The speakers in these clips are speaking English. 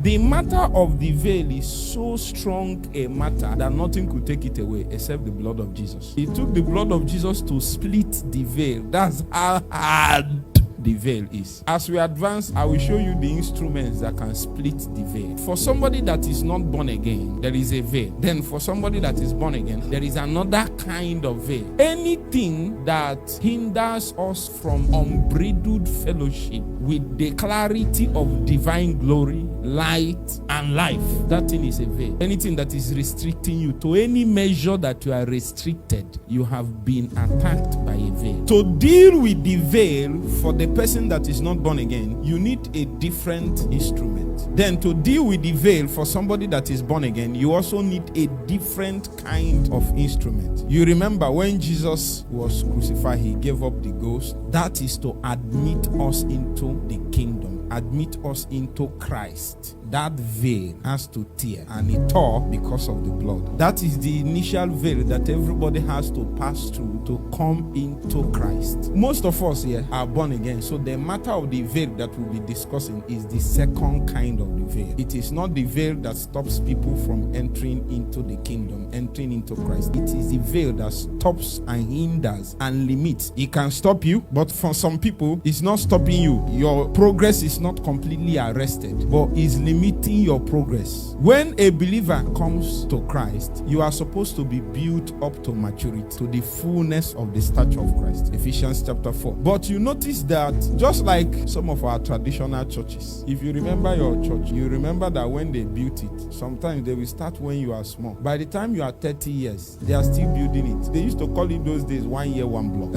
The matter of the veil is so strong a matter that nothing could take it away except the blood of Jesus. It took the blood of Jesus to split the veil. That's how hard the veil is. As we advance, I will show you the instruments that can split the veil. For somebody that is not born again, there is a veil. Then for somebody that is born again, there is another kind of veil. Anything that hinders us from unbridled fellowship with the clarity of divine glory, light, and life, that thing is a veil. Anything that is restricting you to any measure that you are restricted, you have been attacked by a veil. To deal with the veil for the person that is not born again, you need a different instrument. Then to deal with the veil for somebody that is born again, you also need a different kind of instrument. You remember when Jesus was crucified, he gave up the ghost. That is to admit us into the kingdom, admit us into Christ. That veil has to tear, and it tore because of the blood. That is the initial veil that everybody has to pass through to come into Christ. Most of us here are born again, so the matter of the veil that we'll be discussing is the second kind of the veil. It is not the veil that stops people from entering into the kingdom, entering into Christ. It is the veil that stops and hinders and limits. It can stop you, but for some people, it's not stopping you. Your progress is not completely arrested, but is limiting your progress. When a believer comes to Christ, you are supposed to be built up to maturity, to the fullness of the stature of Christ. Ephesians chapter 4. But you notice that just like some of our traditional churches, if you remember your church, you remember that when they built it, sometimes they will start when you are small. By the time you are 30 years, they are still building it. They used to call it those days 1 year, 1 block.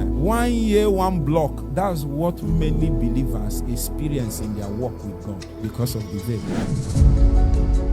1 year, 1 block. That's what many believers experience in their walk with God because of the veil.